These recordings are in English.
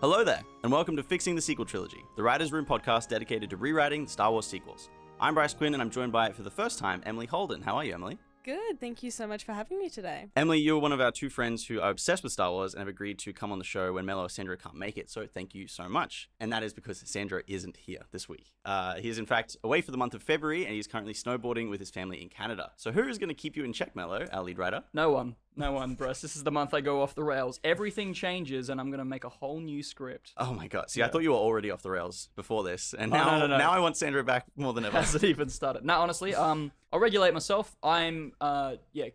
Hello there, and welcome to Fixing the Sequel Trilogy, the Writers' Room podcast dedicated to rewriting the Star Wars sequels. I'm Bryce Quinn, and I'm joined by, for the first time, Emily Holden. How are you, Emily? Good, thank you so much for having me today. Emily, you're one of our two friends who are obsessed with Star Wars and have agreed to come on the show when Mello or Sandra can't make it, so thank you so much. And that is because Sandra isn't here this week. He is in fact away for the month of February, and he's currently snowboarding with his family in Canada. So who is going to keep you in check, Mello, our lead writer? No one, Bryce. This is the month I go off the rails. Everything changes, and I'm going to make a whole new script. Oh my god. See, I thought you were already off the rails before this, and now, no. now I want Sandra back more than ever. Hasn't even started. No, honestly, I'll regulate myself. I'm,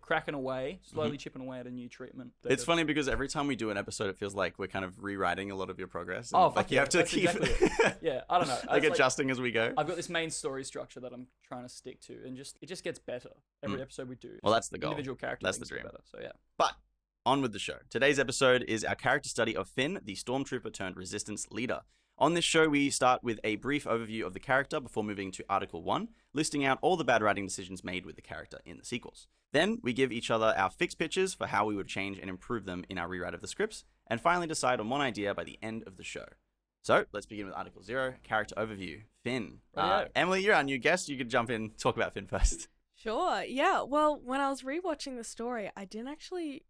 cracking away, slowly chipping away at a new treatment. It's funny because every time we do an episode, it feels like we're kind of rewriting a lot of your progress. Oh, like you have to keep exactly it. Yeah, I don't know. like adjusting as we go. I've got this main story structure that I'm trying to stick to, and it just gets better every episode we do. Well, that's the goal. Individual character. That's the dream. Better, so yeah. But on with the show. Today's episode is our character study of Finn, the stormtrooper turned resistance leader. On this show, we start with a brief overview of the character before moving to Article 1, listing out all the bad writing decisions made with the character in the sequels. Then, we give each other our fixed pitches for how we would change and improve them in our rewrite of the scripts, and finally decide on one idea by the end of the show. So, let's begin with Article 0, character overview. Finn. Emily, you're our new guest. You could jump in, talk about Finn first. Sure, yeah. Well, when I was rewatching the story, I didn't actually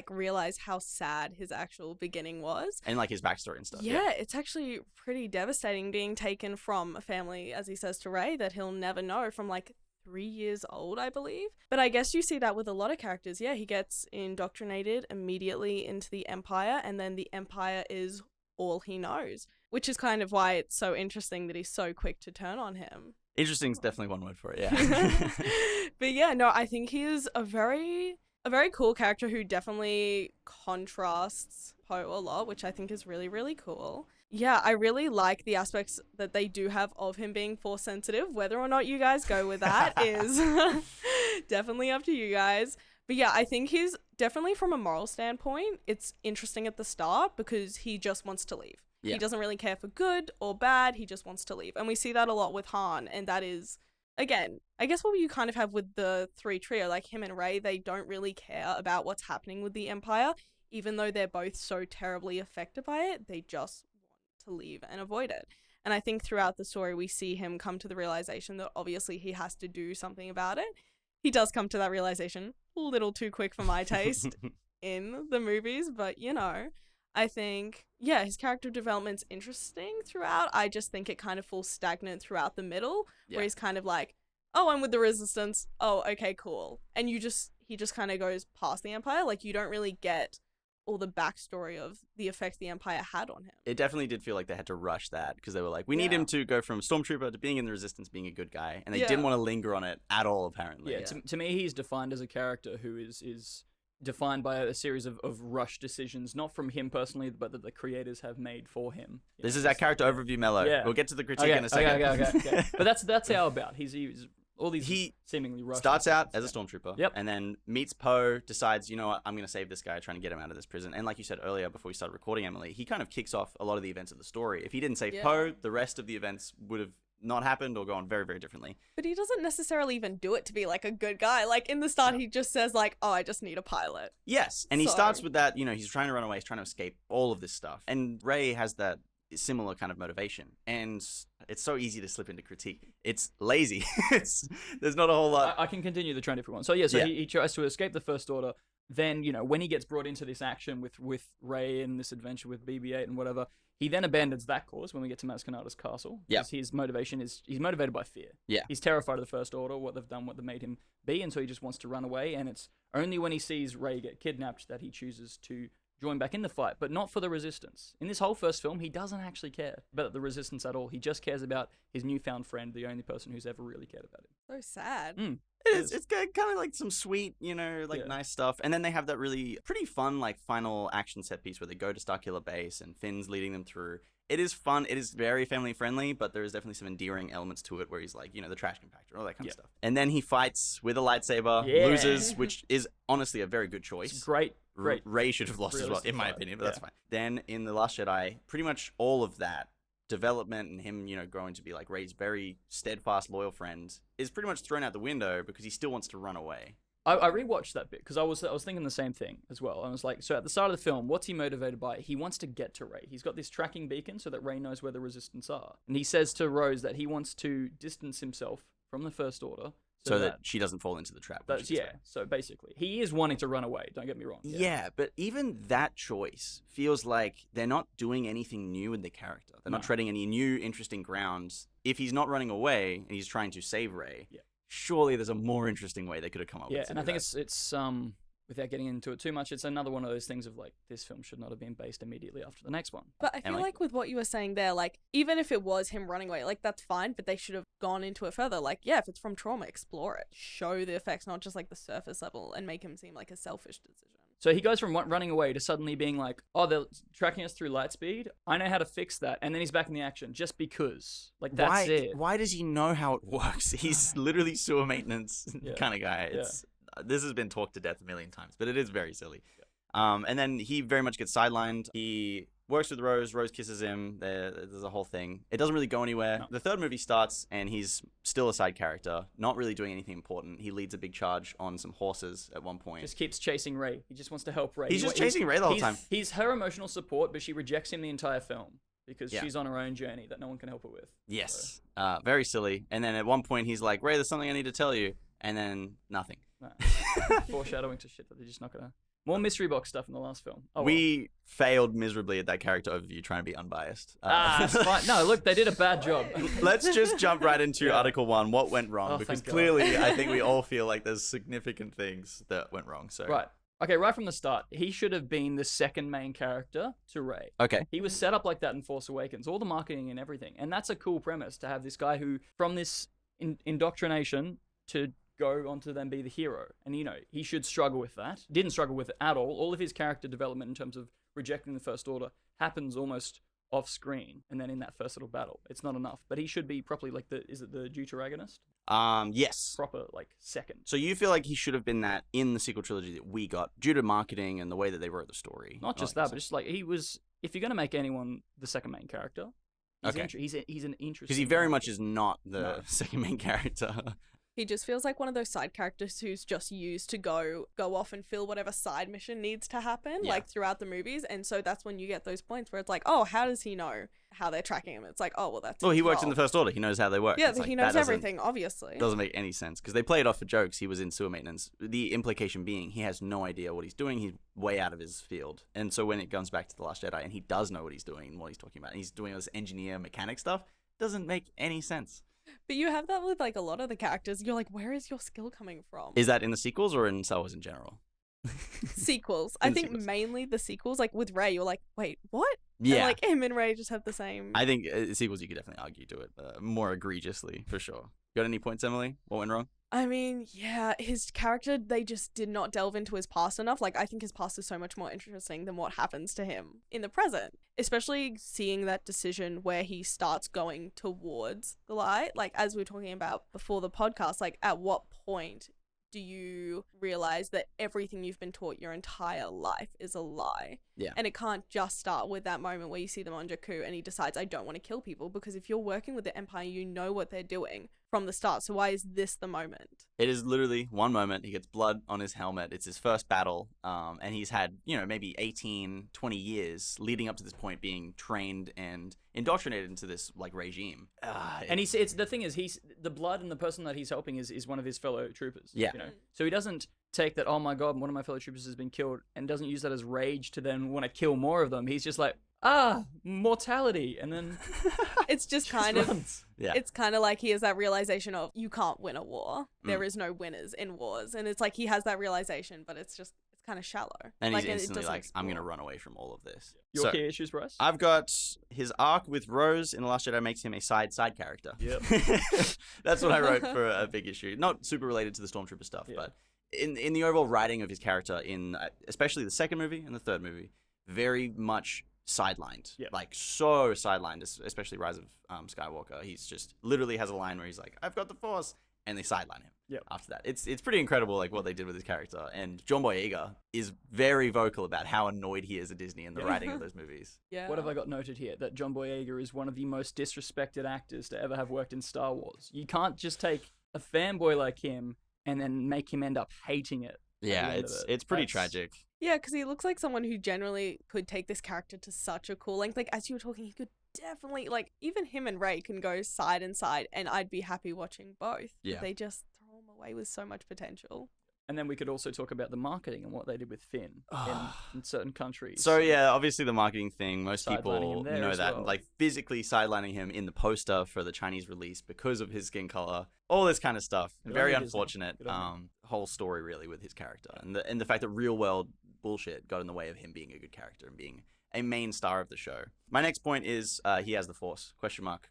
realize how sad his actual beginning was. And his backstory and stuff. Yeah, it's actually pretty devastating being taken from a family, as he says to Rey, that he'll never know from 3 years old, I believe. But I guess you see that with a lot of characters. Yeah, he gets indoctrinated immediately into the Empire, and then the Empire is all he knows, which is kind of why it's so interesting that he's so quick to turn on him. Interesting is definitely one word for it, yeah. But yeah, no, I think he is a very cool character who definitely contrasts Poe a lot, which I think is really, really cool. Yeah, I really like the aspects that they do have of him being Force sensitive. Whether or not you guys go with that is definitely up to you guys. But yeah, I think he's definitely, from a moral standpoint, it's interesting at the start because he just wants to leave. Yeah. He doesn't really care for good or bad. He just wants to leave. And we see that a lot with Han. And that is, again, I guess what you kind of have with the three trio, like him and Rey, they don't really care about what's happening with the Empire. Even though they're both so terribly affected by it, they just want to leave and avoid it. And I think throughout the story, we see him come to the realization that obviously he has to do something about it. He does come to that realization a little too quick for my taste in the movies, but I think, yeah, his character development's interesting throughout. I just think it kind of falls stagnant throughout the middle, where he's kind of like, oh, I'm with the Resistance. Oh, okay, cool. And he just kind of goes past the Empire. You don't really get all the backstory of the effect the Empire had on him. It definitely did feel like they had to rush that because they were like, we need him to go from Stormtrooper to being in the Resistance, being a good guy. And they didn't want to linger on it at all, apparently. Yeah, to me, he's defined as a character who is defined by a series of rush decisions, not from him personally, but that the creators have made for him. This is our character overview, Mello. Yeah. We'll get to the critique in a second. Okay. But that's how about. He's all these seemingly rushed. Starts out as a stormtrooper, yep, and then meets Poe, decides, you know what, I'm going to save this guy, trying to get him out of this prison. And like you said earlier, before we started recording, Emily, he kind of kicks off a lot of the events of the story. If he didn't save Poe, the rest of the events would have not happened or gone very, very differently. But he doesn't necessarily even do it to be a good guy. In the start, he just says oh, I just need a pilot. Yes, and he starts with that, he's trying to run away, he's trying to escape all of this stuff. And Rey has that similar kind of motivation, and it's so easy to slip into critique. It's lazy. There's not a whole lot. I can continue the trend if we want. So he tries to escape the First Order. Then when he gets brought into this action with Rey and this adventure with BB-8 and whatever, he then abandons that cause when we get to Maz Kanata's castle. Yeah, his motivation is he's motivated by fear. Yeah, he's terrified of the First Order, what they've done, what they made him be, and so he just wants to run away. And it's only when he sees Rey get kidnapped that he chooses to join back in the fight, but not for the Resistance. In this whole first film, he doesn't actually care about the Resistance at all. He just cares about his newfound friend, the only person who's ever really cared about him. So sad. It's kind of some sweet, nice stuff. And then they have that really pretty fun, final action set piece where they go to Starkiller Base and Finn's leading them through. It is fun. It is very family friendly, but there is definitely some endearing elements to it where he's the trash compactor, all that kind of stuff. And then he fights with a lightsaber, loses, which is honestly a very good choice. It's great. Rey should have lost as well, in my opinion, but that's fine. Then in The Last Jedi, pretty much all of that development and him, growing to be Rey's very steadfast, loyal friend is pretty much thrown out the window because he still wants to run away. I rewatched that bit because I was thinking the same thing as well. I was like, so at the start of the film, what's he motivated by? He wants to get to Rey. He's got this tracking beacon so that Rey knows where the Resistance are, and he says to Rose that he wants to distance himself from the First Order so that she doesn't fall into the trap. So basically, he is wanting to run away. Don't get me wrong. Yeah, but even that choice feels like they're not doing anything new in the character. They're not treading any new, interesting grounds. If he's not running away and he's trying to save Rey, surely there's a more interesting way they could have come up with. Yeah, and I think it's without getting into it too much, it's another one of those things of like, this film should not have been based immediately after the next one. But I feel like with what you were saying there, like, even if it was him running away, like, that's fine, but they should have gone into it further. Like, yeah, if it's from trauma, explore it. Show the effects, not just like the surface level, and make him seem like a selfish decision. So he goes from running away to suddenly being like, oh, they're tracking us through light speed. I know how to fix that. And then he's back in the action just because. Like, that's it. Why does he know how it works? He's literally sewer maintenance kind of guy. This has been talked to death a million times, but it is very silly. And then he very much gets sidelined. He works with Rose. Rose kisses him. There's a whole thing. It doesn't really go anywhere. No. The third movie starts, and he's still a side character, not really doing anything important. He leads a big charge on some horses at one point. Just keeps chasing Rey. He just wants to help Rey. He's just chasing Rey the whole time. He's her emotional support, but she rejects him the entire film because she's on her own journey that no one can help her with. Yes. So. Very silly. And then at one point, he's like, Rey, there's something I need to tell you. And then nothing. No. Foreshadowing to shit that they're just not gonna. More mystery box stuff in the last film. We failed miserably at that character overview, trying to be unbiased. It's fine. No, look, they did a bad job. Let's just jump right into Article 1. What went wrong? Because clearly, I think we all feel like there's significant things that went wrong. So right. Okay, right from the start, he should have been the second main character to Rey. Okay. He was set up like that in Force Awakens, all the marketing and everything. And that's a cool premise to have this guy who, from this indoctrination to go on to then be the hero. And, you know, he should struggle with that. Didn't struggle with it at all. All of his character development in terms of rejecting the First Order happens almost off screen and then in that first little battle. It's not enough. But he should be properly like is it the deuteragonist? Yes. Proper, like, second. So you feel like he should have been that in the sequel trilogy that we got due to marketing and the way that they wrote the story? Not just that, but just like he was, if you're going to make anyone the second main character, he's an interesting because he very much is not the second main character. He just feels like one of those side characters who's just used to go off and fill whatever side mission needs to happen, like throughout the movies. And so that's when you get those points where it's like, oh, how does he know how they're tracking him? It's like, oh, well, that's well, he works in the First Order. He knows how they work. Yeah, it's he knows everything, obviously. Doesn't make any sense because they play it off for jokes. He was in sewer maintenance. The implication being he has no idea what he's doing. He's way out of his field. And so when it comes back to The Last Jedi and he does know what he's doing and what he's talking about, and he's doing all this engineer mechanic stuff, doesn't make any sense. But you have that with like a lot of the characters. You're like, where is your skill coming from? Is that in the sequels or in Star Wars in general? Sequels. I think mainly the sequels. Like with Rey, you're like, wait, what? Yeah. And like him and Rey just have the same. I think sequels you could definitely argue to it more egregiously for sure. Got any points, Emily? What went wrong? I mean, yeah, his character, they just did not delve into his past enough. Like, I think his past is so much more interesting than what happens to him in the present. Especially seeing that decision where he starts going towards the light. Like, as we were talking about before the podcast, like, at what point do you realize that everything you've been taught your entire life is a lie? Yeah. And it can't just start with that moment where you see them on Jakku and he decides, I don't want to kill people, because if you're working with the Empire, you know what they're doing from the start. So why is this the moment? It is literally one moment. He gets blood on his helmet. It's his first battle. And he's had, maybe 18, 20 years leading up to this point being trained and indoctrinated into this like regime. And it's the thing is, he's the blood and the person that he's helping is one of his fellow troopers. Yeah. So he doesn't take that, oh my God, one of my fellow troopers has been killed, and doesn't use that as rage to then want to kill more of them. He's just like, mortality, and then it's just kind of it's kind of like he has that realization of you can't win a war. There is no winners in wars, and it's like he has that realization, but it's kind of shallow. And he's instantly like, I'm gonna run away from all of this. Your key issues, Bryce? I've got his arc with Rose in The Last Jedi makes him a side character. Yep. That's what I wrote for a big issue. Not super related to the Stormtrooper stuff, but in the overall writing of his character in especially the second movie and the third movie, very much sidelined. Like so sidelined, especially Rise of Skywalker. He's just literally has a line where he's like, I've got the Force, and they sideline him. After that, it's pretty incredible like what they did with his character. And John Boyega is very vocal about how annoyed he is at Disney in the writing of those movies. What have I got noted here? That John Boyega is one of the most disrespected actors to ever have worked in Star Wars. You can't just take a fanboy like him and then make him end up hating it. Yeah, it's pretty tragic. Yeah, because he looks like someone who generally could take this character to such a cool length. Like, as you were talking, he could definitely, like, even him and Ray can go side and side, and I'd be happy watching both. Yeah. They just throw him away with so much potential. And then we could also talk about the marketing and what they did with Finn in certain countries. So yeah, obviously the marketing thing, most people Sidelining him there know as that, well. like physically sidelining him in the poster for the Chinese release because of his skin color, all this kind of stuff. Good Very on you, Disney. unfortunate Good on whole story really with his character, and the fact that real world bullshit got in the way of him being a good character and being a main star of the show. My next point is he has the Force? Question mark?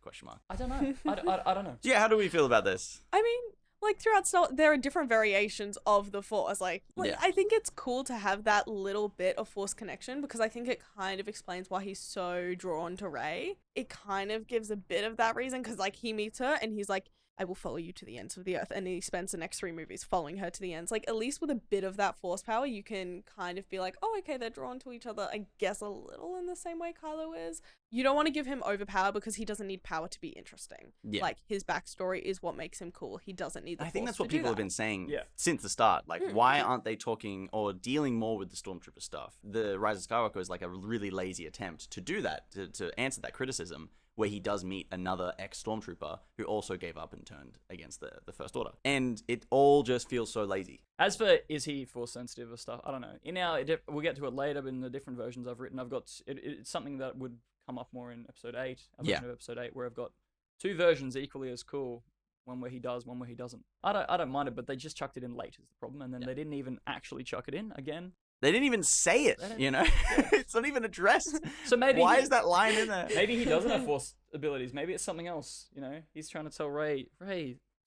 I don't know. I don't know. Yeah, how do we feel about this? I mean, like, throughout Star there are different variations of the Force. Like Yeah. I think it's cool to have that little bit of Force connection because I think it kind of explains why he's so drawn to Rey. It kind of gives a bit of that reason because, like, he meets her and he's like, I will follow you to the ends of the earth. And he spends the next 3 movies following her to the ends. Like, at least with a bit of that Force power, you can kind of be like, oh, okay, they're drawn to each other, I guess a little in the same way Kylo is. You don't want to give him overpower because he doesn't need power to be interesting. Yeah. Like, his backstory is what makes him cool. He doesn't need the I think Force that's what to do people have that. been saying Yeah. since the start. Like, Mm. why aren't they talking or dealing more with the Stormtrooper stuff? The Rise of Skywalker is like a really lazy attempt to do that, to answer that criticism, where he does meet another ex-Stormtrooper who also gave up and turned against the First Order. And it all just feels so lazy. As for is he Force sensitive or stuff, I don't know. We'll get to it later in the different versions I've written. I've got it's something that would come up more in episode 8. Episode 8, where I've got 2 versions equally as cool. One where he does, one where he doesn't. I don't mind it, but they just chucked it in late is the problem, and then they didn't even actually chuck it in again. They didn't even say it, you know? It's not even addressed. So maybe Why is that line in there? Maybe he doesn't have Force abilities. Maybe it's something else. You know, he's trying to tell Ray,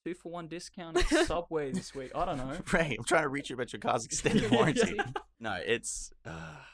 2-for-1 discount at Subway this week. I don't know. Ray, I'm trying to reach you about your car's extended warranty. No, it's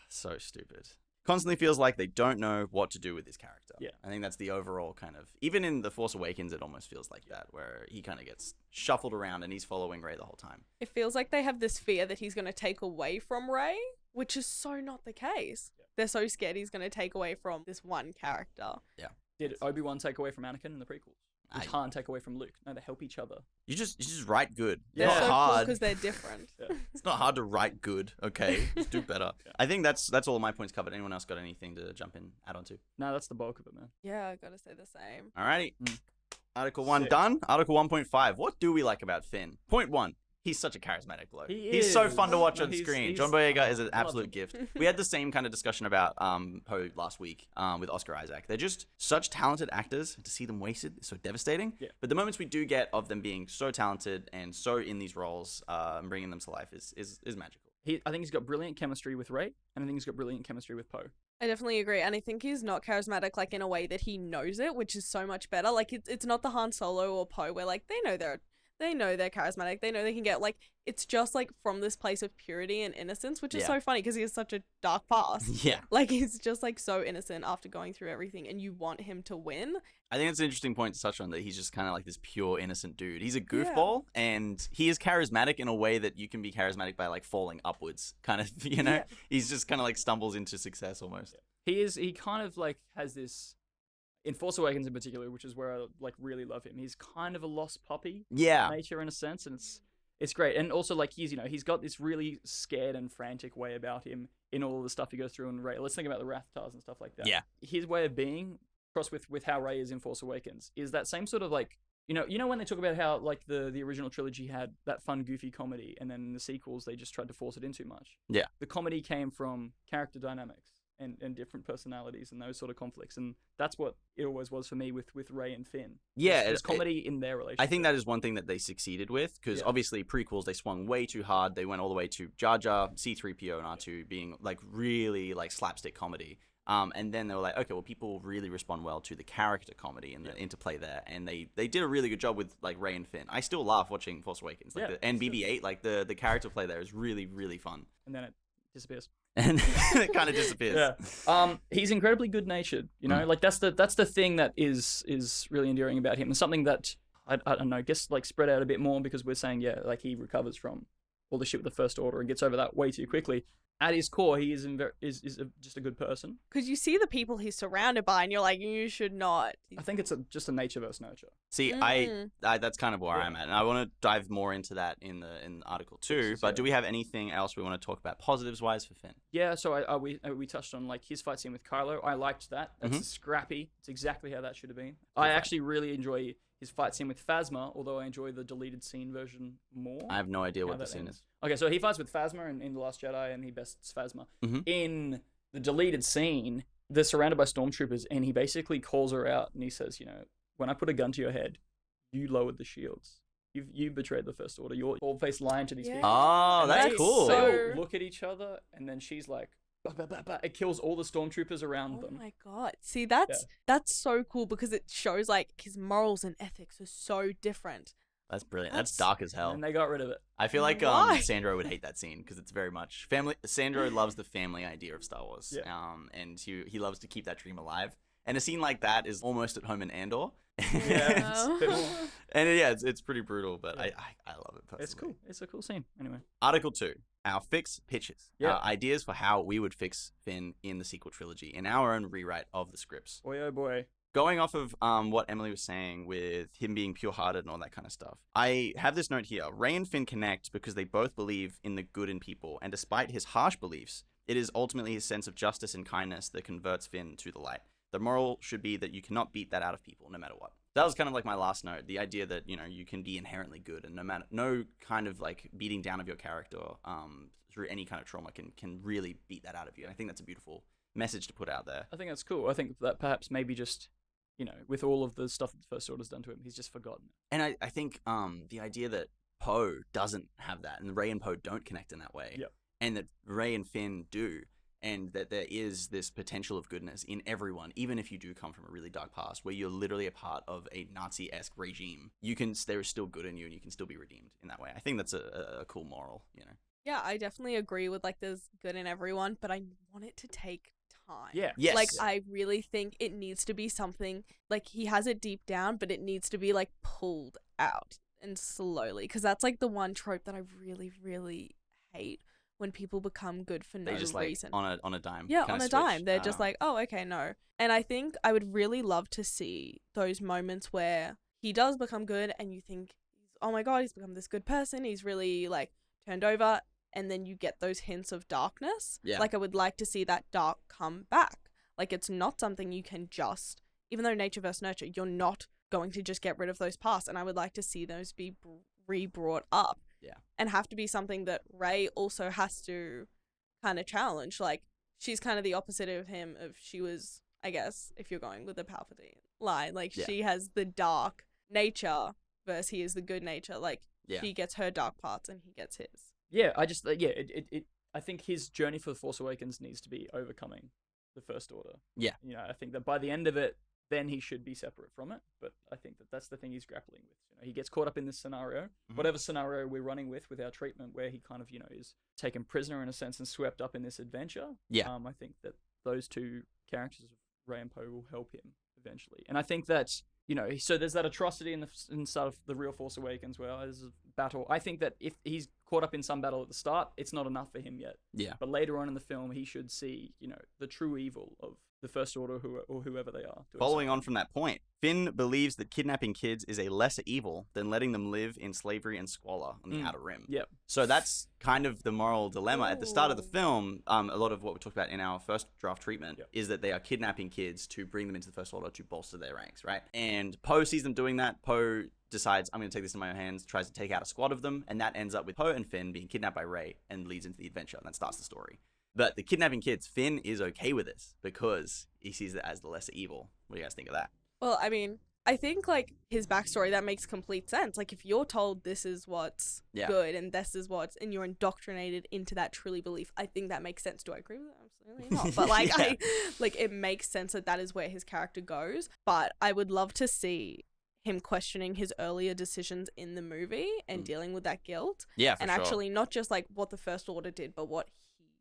so stupid. Constantly feels like they don't know what to do with his character. Yeah. I think that's the overall kind of... Even in The Force Awakens, it almost feels like that, where he kind of gets shuffled around and he's following Rey the whole time. It feels like they have this fear that he's going to take away from Rey, which is so not the case. Yeah. They're so scared he's going to take away from this one character. Yeah. Did Obi-Wan take away from Anakin in the prequels? Did Han take away from Luke? No, they help each other. You just write good. Yeah. It's They're not so hard. because they're different. Yeah. It's not hard to write good, okay? Just do better. Yeah. I think that's all of my points covered. Anyone else got anything to jump in, add on to? No, that's the bulk of it, man. Yeah, I gotta say the same. Alrighty. Article 1 Sick. done. Article 1.5. What do we like about Finn? Point 1. He's such a charismatic bloke. He's so is. fun to watch No, on he's- screen. he's- John Boyega is an love absolute him. gift. We had the same kind of discussion about Poe last week with Oscar Isaac. They're just such talented actors. To see them wasted is so devastating. Yeah. But the moments we do get of them being so talented and so in these roles and bringing them to life is magical. I think he's got brilliant chemistry with Rey, and I think he's got brilliant chemistry with Poe. I definitely agree, and I think he's not charismatic like in a way that he knows it, which is so much better. Like it's not the Han Solo or Poe where like they know they're charismatic, they know they can get like it's just like from this place of purity and innocence, which is Yeah. so funny because he has such a dark past. Yeah. Like he's just like so innocent after going through everything, and you want him to win. I think it's an interesting point to touch on that he's just kind of like this pure innocent dude. He's a goofball and he is charismatic in a way that you can be charismatic by like falling upwards kind of, you know? Yeah. He's just kind of like stumbles into success almost. He kind of like has this, in Force Awakens in particular, which is where I like really love him. He's kind of a lost puppy Yeah. nature in a sense, and it's great. And also like he's got this really scared and frantic way about him in all the stuff he goes through in Rey. Let's think about the Rathars and stuff like that. Yeah. His way of being, crossed with how Rey is in Force Awakens, is that same sort of like, you know when they talk about how like the original trilogy had that fun goofy comedy, and then in the sequels they just tried to force it in too much. Yeah. The comedy came from character dynamics and different personalities and those sort of conflicts, and that's what it always was for me with Rey and Finn. Yeah. There's comedy in their relationship. I think that is one thing that they succeeded with because Yeah. obviously prequels, they swung way too hard. They went all the way to Jar Jar, C-3PO and R2 being like really like slapstick comedy. And then they were like, okay, well, people really respond well to the character comedy and the interplay there. And they did a really good job with like Rey and Finn. I still laugh watching Force Awakens. Like and BB-8, like the character play there is really, really fun. And then it disappears. And it kind of disappears. Yeah. He's incredibly good natured, you know, like that's the thing that is really endearing about him, and something that I don't know, I guess like spread out a bit more because we're saying, yeah, like he recovers from all the shit with the First Order and gets over that way too quickly. at his core, he is just a good person. Because you see the people he's surrounded by, and you're like, you should not. I think it's just a nature versus nurture. See, I that's kind of where I'm at, and I want to dive more into that in Article 2. But do we have anything else we want to talk about positives wise for Finn? Yeah, so we touched on like his fight scene with Kylo. I liked that. That's scrappy. It's exactly how that should have been. I actually really enjoy his fight scene with Phasma, although I enjoy the deleted scene version more. I have no idea what the scene is. Okay, so he fights with Phasma in The Last Jedi, and he bests Phasma. In the deleted scene, they're surrounded by stormtroopers, and he basically calls her out, and he says, when I put a gun to your head, you lowered the shields. You betrayed the First Order. You're all-faced lying to these people. Oh, that's cool. So look at each other, and then she's like, bah, bah, bah, bah. It kills all the stormtroopers around them. Oh my god. See, that's so cool because it shows like his morals and ethics are so different. That's brilliant. That's dark as hell. And they got rid of it. I feel like Sandro would hate that scene because it's very much family. Sandro loves the family idea of Star Wars. And he loves to keep that dream alive. And a scene like that is almost at home in Andor. Yeah. And it's pretty brutal, but I love it personally. It's cool. It's a cool scene. Anyway. Article 2. Our fix pitches. Yeah. Our ideas for how we would fix Finn in the sequel trilogy in our own rewrite of the scripts. Boy, oh boy. Going off of what Emily was saying with him being pure-hearted and all that kind of stuff, I have this note here. Rey and Finn connect because they both believe in the good in people, and despite his harsh beliefs, it is ultimately his sense of justice and kindness that converts Finn to the light. The moral should be that you cannot beat that out of people, no matter what. That was kind of like my last note, the idea that, you can be inherently good, and no kind of like beating down of your character through any kind of trauma can really beat that out of you. And I think that's a beautiful message to put out there. I think that's cool. I think that perhaps maybe just, with all of the stuff that the First Order's done to him, he's just forgotten. And I think the idea that Poe doesn't have that, and Rey and Poe don't connect in that way, and that Rey and Finn do, and that there is this potential of goodness in everyone, even if you do come from a really dark past, where you're literally a part of a Nazi-esque regime, there is still good in you, and you can still be redeemed in that way. I think that's a cool moral, Yeah, I definitely agree with like there's good in everyone, but I want it to take time. Yeah. Yes. Like I really think it needs to be something like he has it deep down, but it needs to be like pulled out and slowly, because that's like the one trope that I really, really hate. When people become good for no reason. On a dime. Yeah, on a dime. They're just like, oh, okay, no. And I think I would really love to see those moments where he does become good and you think, oh my god, he's become this good person. He's really like turned over. And then you get those hints of darkness. Yeah. Like I would like to see that dark come back. Like it's not something you can just, even though nature versus nurture, you're not going to just get rid of those past. And I would like to see those be re-brought up. Yeah. And have to be something that Rey also has to kind of challenge. Like, she's kind of the opposite of him. If she was, I guess, if you're going with the Palpatine line, like, she has the dark nature versus he is the good nature. Like, she gets her dark parts and he gets his. Yeah, I just, I think his journey for The Force Awakens needs to be overcoming the First Order. Yeah. I think that by the end of it, then he should be separate from it. But I think that that's the thing he's grappling with. He gets caught up in this scenario, whatever scenario we're running with our treatment, where he kind of, is taken prisoner in a sense and swept up in this adventure. Yeah. I think that those two characters, Rey and Poe, will help him eventually. And I think that, so there's that atrocity in the start of The Real Force Awakens where there's a battle. I think that if he's caught up in some battle at the start, it's not enough for him yet. Yeah. But later on in the film, he should see, the true evil of the First Order or whoever they are. Following on from that point, Finn believes that kidnapping kids is a lesser evil than letting them live in slavery and squalor on the Outer Rim. Yep. So that's kind of the moral dilemma. At the start of the film, a lot of what we talked about in our first draft treatment is that they are kidnapping kids to bring them into the First Order to bolster their ranks, right? And Poe sees them doing that. Poe decides, I'm going to take this in my own hands, tries to take out a squad of them, and that ends up with Poe and Finn being kidnapped by Rey and leads into the adventure, and that starts the story. But the kidnapping kids, Finn is okay with this because he sees it as the lesser evil. What do you guys think of that? Well, I mean, I think like his backstory, that makes complete sense. Like if you're told this is what's good and this is what's, and you're indoctrinated into that truly belief, I think that makes sense. Do I agree with that? Absolutely not. But like, it makes sense that is where his character goes. But I would love to see him questioning his earlier decisions in the movie and dealing with that guilt. Yeah, for and sure. actually not just like what the First Order did, but what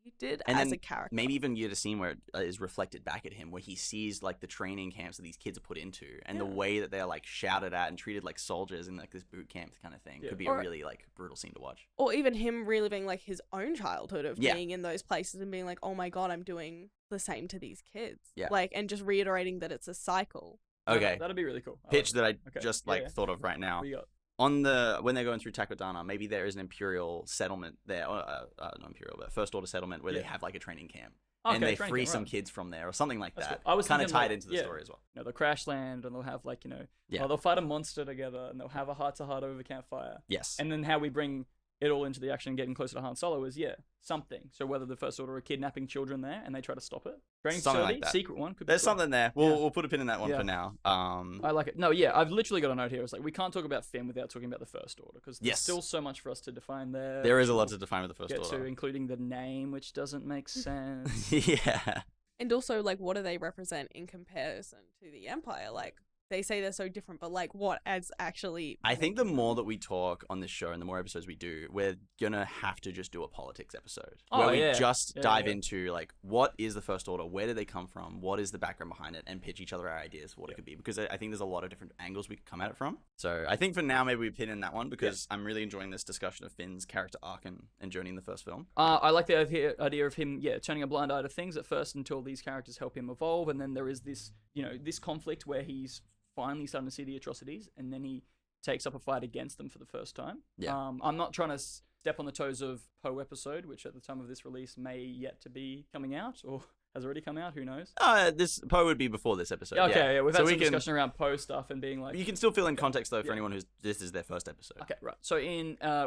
he did and as then a character. maybe even you get a scene where it is reflected back at him, where he sees like the training camps that these kids are put into, and the way that they're like shouted at and treated like soldiers in like this boot camp kind of thing could be a really like brutal scene to watch. Or even him reliving like his own childhood of being in those places and being like, oh my god, I'm doing the same to these kids. Yeah. Like, and just reiterating that it's a cycle. Okay. That'd be really cool. Pitch that I just thought of right now. What you got? When they're going through Takodana, maybe there is an Imperial settlement there, not Imperial, but First Order settlement where they have like a training camp. And they free some kids from there or something like that. Cool. I was kind of tied like, into the story as well. You know, they'll crash land and they'll have like, they'll fight a monster together and they'll have a heart-to-heart over campfire. Yes. And then how we bring it all into the action and getting closer to Han Solo is, something. So whether the First Order are kidnapping children there and they try to stop it. Something like that. Secret one. Could be There's cool. something there. We'll put a pin in that one for now. I like it. No, I've literally got a note here. It's like, we can't talk about Finn without talking about the First Order, because there's still so much for us to define there. There is a lot to define with the First Order. Including the name, which doesn't make sense. Yeah. And also, like, what do they represent in comparison to the Empire? Like, they say they're so different, but like, what adds actually? I think the more that we talk on this show and the more episodes we do, we're gonna have to just do a politics episode where we just dive into like, what is the First Order? Where did they come from? What is the background behind it? And pitch each other our ideas for what it could be. Because I think there's a lot of different angles we could come at it from. So I think for now, maybe we pin in that one, because I'm really enjoying this discussion of Finn's character arc and journey in the first film. I like the idea of him, turning a blind eye to things at first until these characters help him evolve, and then there is this, this conflict where he's finally starting to see the atrocities, and then he takes up a fight against them for the first time. I'm not trying to step on the toes of Poe episode, which at the time of this release may yet to be coming out, or has already come out, who knows? This Poe would be before this episode. We've had some discussion around Poe stuff and being like... You can still fill in context, though, for anyone who's... This is their first episode. Okay, right. So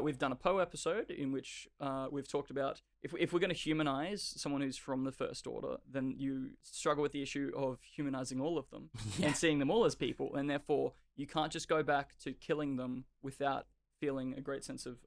we've done a Poe episode in which we've talked about... If we're going to humanize someone who's from the First Order, then you struggle with the issue of humanizing all of them and seeing them all as people, and therefore you can't just go back to killing them without feeling a great sense of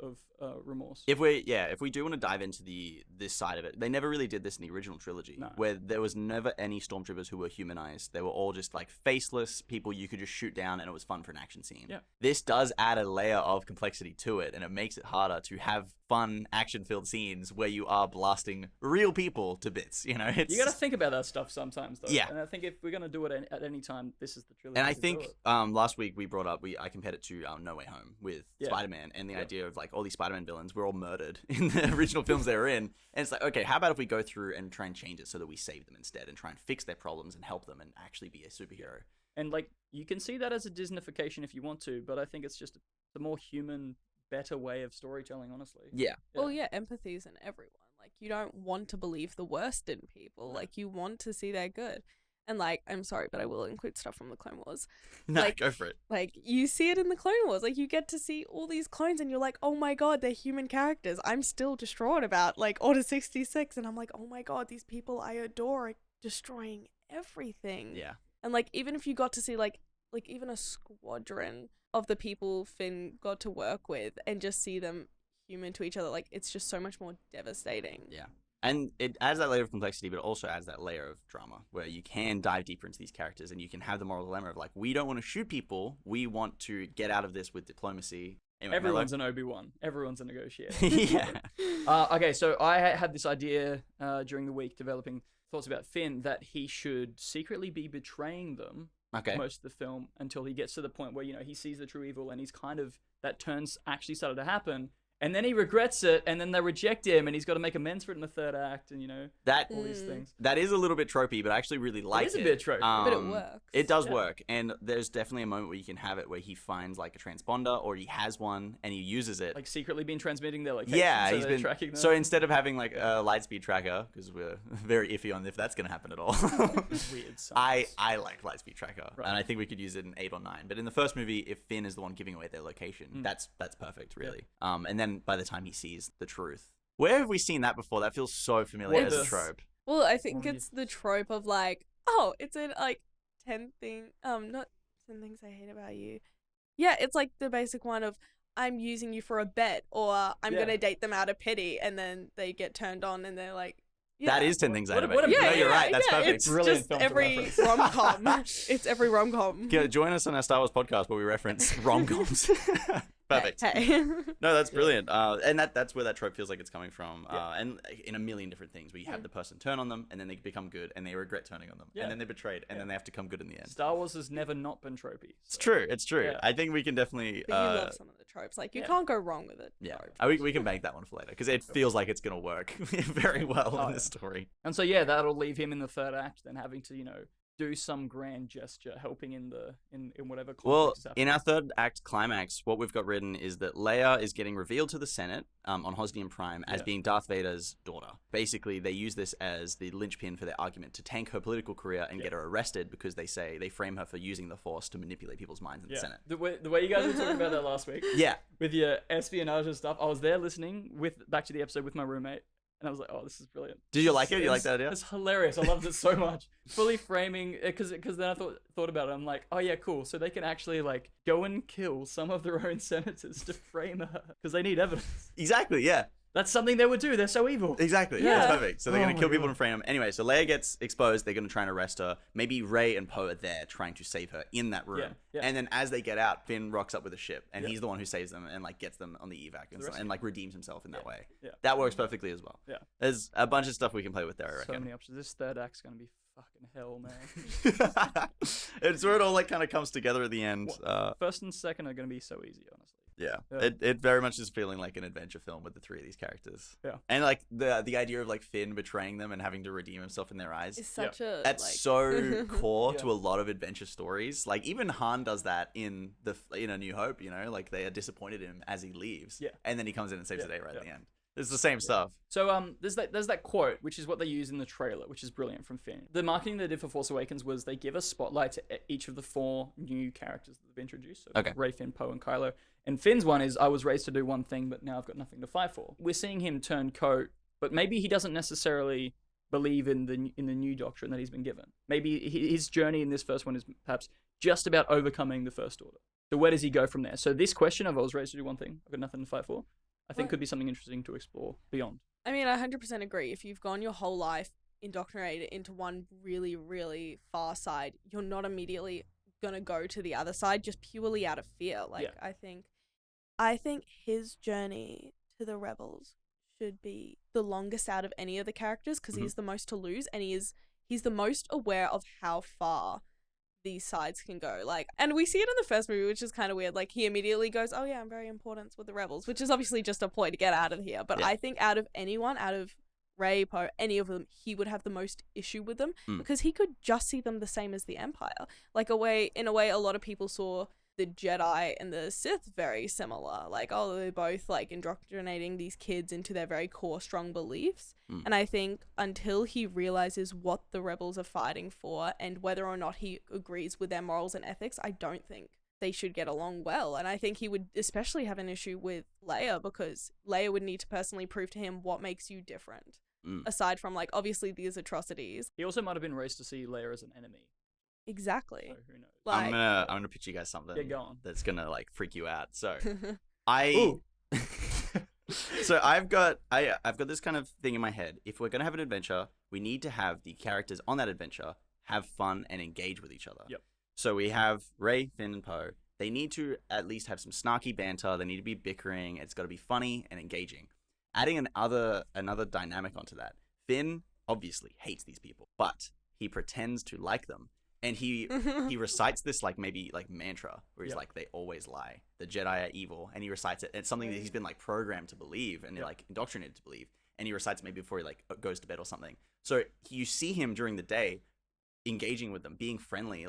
remorse. If we do want to dive into this side of it, they never really did this in the original trilogy, where there was never any stormtroopers who were humanized. They were all just like faceless people you could just shoot down, and it was fun for an action scene. This does add a layer of complexity to it, and it makes it harder to have fun action-filled scenes where you are blasting real people to bits. You got to think about that stuff sometimes, though. And I think if we're going to do it at any time, this is the trilogy. And I think last week we brought up, I compared it to No Way Home with Spider-Man, and the idea of like all these Spider-Man villains were all murdered in the original films they were in. And it's like, okay, how about if we go through and try and change it so that we save them instead and try and fix their problems and help them and actually be a superhero? And like, you can see that as a Disneyfication if you want to, but I think it's just the more human, better way of storytelling, honestly. Well, empathy is in everyone. Like, you don't want to believe the worst in people. Like, you want to see their good. And like, I'm sorry, but I will include stuff from the Clone Wars. No, go for it. Like, you see it in the Clone Wars. Like, you get to see all these clones and you're like, oh my god, they're human characters. I'm still distraught about like Order 66, and I'm like, oh my god, these people I adore are destroying everything. Yeah. And like, even if you got to see like even a squadron of the people Finn got to work with and just see them human to each other, like, it's just so much more devastating. Yeah. And it adds that layer of complexity, but it also adds that layer of drama where you can dive deeper into these characters and you can have the moral dilemma of like, we don't want to shoot people. We want to get out of this with diplomacy. Anyway, everyone's an Obi-Wan. Everyone's a negotiator. Yeah. Okay, so I had this idea during the week developing thoughts about Finn that he should secretly be betraying them most of the film until he gets to the point where, he sees the true evil and he's kind of, that turn's actually started to happen. And then he regrets it, and then they reject him, and he's got to make amends for it in the third act, and all these things. That is a little bit tropey, but I actually really like it. It is a bit tropey, but it works. It does work, and there's definitely a moment where you can have it where he finds like a transponder, or he has one and he uses it, like secretly been transmitting their location. He's been tracking them. So instead of having like a lightspeed tracker, because we're very iffy on if that's going to happen at all. Weird. I like lightspeed tracker, and I think we could use it in 8 or 9. But in the first movie, if Finn is the one giving away their location, that's perfect, really. And then by the time he sees the truth, where have we seen that before? That feels so familiar as a trope. Well, I think it's the trope of like, oh, it's in like 10 things, not 10 things I hate about you. Yeah, it's like the basic one of, I'm using you for a bet, or I'm gonna date them out of pity, and then they get turned on and they're like, that is 10 things I hate about you. No, you're right. That's perfect. It's just every rom-com. It's every rom-com. Join us on our Star Wars podcast where we reference rom-coms. Perfect. Hey. No, that's brilliant. And that's where that trope feels like it's coming from. And in a million different things, where you have the person turn on them, and then they become good, and they regret turning on them, and then they're betrayed, and then they have to come good in the end. Star Wars has never not been tropey. So. It's true. It's true. Yeah. I think we can definitely. But you love some of the tropes. Like, you can't go wrong with it. Yeah, we can bank that one for later, because it feels like it's gonna work very well in this story. And so that'll leave him in the third act, then having to do some grand gesture, helping in whatever conflict. Well, in our third act climax, what we've got written is that Leia is getting revealed to the Senate on Hosnian Prime as being Darth Vader's daughter. Basically, they use this as the linchpin for their argument to tank her political career and get her arrested, because they frame her for using the Force to manipulate people's minds in the Senate. The way you guys were talking about that last week. Yeah. With your espionage and stuff, I was there listening back to the episode with my roommate. And I was like, oh, this is brilliant. Did you like it? You like that idea? It's hilarious. I loved it so much. Fully framing, because then I thought about it. I'm like, oh yeah, cool. So they can actually go and kill some of their own senators to frame her, because they need evidence. Exactly, yeah. That's something they would do. They're so evil. Exactly. Yeah, it's perfect. So they're going to kill people and frame them. Anyway, so Leia gets exposed. They're going to try and arrest her. Maybe Rey and Poe are there trying to save her in that room. Yeah. And then as they get out, Finn rocks up with a ship, and he's the one who saves them and gets them on the evac and redeems himself in that way. Yeah. That works perfectly as well. Yeah. There's a bunch of stuff we can play with there, I reckon. So many options. This third act's going to be fucking hell, man. It's where it all kind of comes together at the end. First and second are going to be so easy, honestly. Yeah. It very much is feeling like an adventure film with the three of these characters. Yeah. And the idea of Finn betraying them and having to redeem himself in their eyes. It's such that's so core to a lot of adventure stories. Even Han does that in A New Hope, they are disappointed in him as he leaves. Yeah. And then he comes in and saves the day right at the end. It's the same stuff. So there's that quote, which is what they use in the trailer, which is brilliant from Finn. The marketing they did for Force Awakens was they give a spotlight to each of the 4 new characters that they've introduced. So Rey, Finn, Poe, and Kylo. And Finn's one is, I was raised to do one thing, but now I've got nothing to fight for. We're seeing him turn coat, but maybe he doesn't necessarily believe in the new doctrine that he's been given. Maybe his journey in this first one is perhaps just about overcoming the First Order. So where does he go from there? So this question of, I was raised to do one thing, I've got nothing to fight for, I think could be something interesting to explore beyond. I mean, I 100% agree. If you've gone your whole life indoctrinated into one really, really far side, you're not immediately going to go to the other side just purely out of fear. I think his journey to the Rebels should be the longest out of any of the characters, because he's the most to lose, and he's the most aware of how far these sides can go. And we see it in the first movie, which is kind of weird. He immediately goes, oh yeah, I'm very important with the Rebels, which is obviously just a ploy to get out of here. But I think out of anyone, out of Rey, Poe, any of them, he would have the most issue with them, because he could just see them the same as the Empire. In a way, a lot of people saw the Jedi and the Sith very similar. They're both indoctrinating these kids into their very core strong beliefs. And I think until he realizes what the Rebels are fighting for and whether or not he agrees with their morals and ethics, I don't think they should get along well. And I think he would especially have an issue with Leia, because Leia would need to personally prove to him what makes you different. Aside from obviously these atrocities. He also might have been raised to see Leia as an enemy. Exactly. So who knows? I'm gonna pitch you guys something that's gonna freak you out. So so I've got this kind of thing in my head. If we're gonna have an adventure, we need to have the characters on that adventure have fun and engage with each other. Yep. So we have Rey, Finn, and Poe. They need to at least have some snarky banter. They need to be bickering. It's got to be funny and engaging. Adding another dynamic onto that. Finn obviously hates these people, but he pretends to like them. And he recites this mantra where he's they always lie. The Jedi are evil, and he recites it. It's something that he's been programmed to believe and indoctrinated to believe. And he recites it maybe before he goes to bed or something. So you see him during the day engaging with them, being friendly.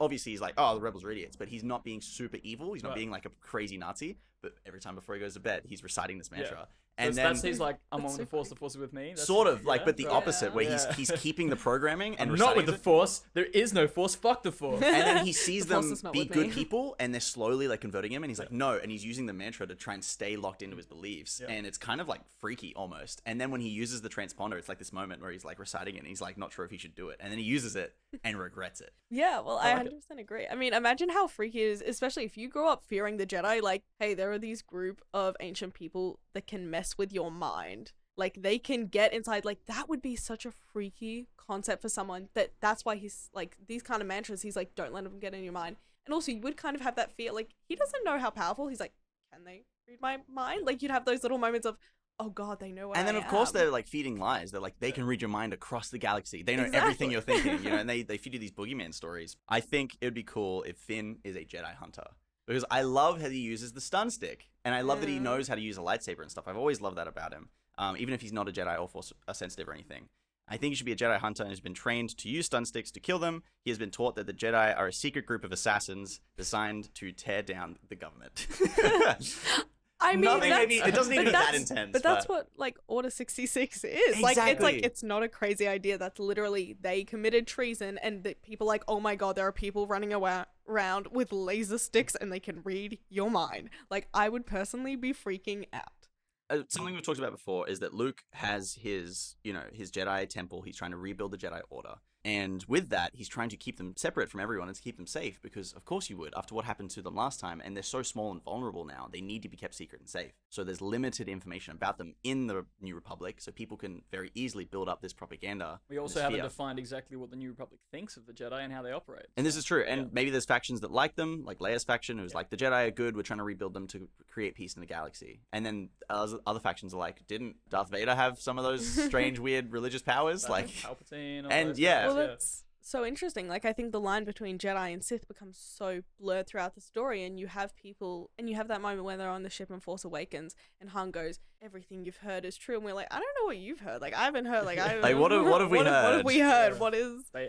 Obviously he's oh, the Rebels are idiots, but he's not being super evil. He's not being a crazy Nazi. But every time before he goes to bed, he's reciting this mantra. Yeah. And then he's I'm on with the Force is with me. That's but the opposite, where he's keeping the programming and not with the Force. There is no Force. Fuck the Force. And then he sees them be good people, and they're slowly converting him, and he's no, and he's using the mantra to try and stay locked into his beliefs, and it's kind of freaky almost. And then when he uses the transponder, it's this moment where he's reciting it, and he's not sure if he should do it, and then he uses it and regrets it. Yeah, well, I 100% agree. I mean, imagine how freaky it is, especially if you grow up fearing the Jedi. Hey, there are these group of ancient people that can mess with your mind. They can get inside. That would be such a freaky concept for someone. That's why he's these kind of mantras. He's don't let them get in your mind. And also, you would kind of have that fear. He doesn't know how powerful. He's can they read my mind? Like, you'd have those little moments of, oh god, they know where And then I of course am. they're like feeding lies. They're like, they can read your mind across the galaxy. They know everything you're thinking, you know, and they feed you these boogeyman stories. I think it would be cool if Finn is a Jedi hunter. Because I love how he uses the stun stick. And I love that he knows how to use a lightsaber and stuff. I've always loved that about him. Even if he's not a Jedi or Force sensitive or anything. I think he should be a Jedi hunter and has been trained to use stun sticks to kill them. He has been taught that the Jedi are a secret group of assassins designed to tear down the government. I mean, it doesn't need to be that intense. But that's what like Order 66 is. Exactly. It's not a crazy idea. That's literally they committed treason, and the people like, oh my god, there are people running around with laser sticks and they can read your mind. Like, I would personally be freaking out. Something we've talked about before is that Luke has his Jedi temple. He's trying to rebuild the Jedi Order. And with that, he's trying to keep them separate from everyone and to keep them safe because, of course, you would after what happened to them last time. And they're so small and vulnerable now. They need to be kept secret and safe. So there's limited information about them in the New Republic, so people can very easily build up this propaganda. We also haven't defined exactly what the New Republic thinks of the Jedi and how they operate. And this is true. And maybe there's factions that like them, like Leia's faction, who's like, the Jedi are good. We're trying to rebuild them to create peace in the galaxy. And then other factions are like, didn't Darth Vader have some of those strange, weird religious powers? Like Palpatine. And yeah. Well, that's so interesting. Like, I think the line between Jedi and Sith becomes so blurred throughout the story, and you have that moment when they're on the ship in Force Awakens, and Han goes, "Everything you've heard is true," and we're like, "I don't know what you've heard. Like, I haven't heard. Like, like what have we heard? What have we heard? Yeah. What is?" They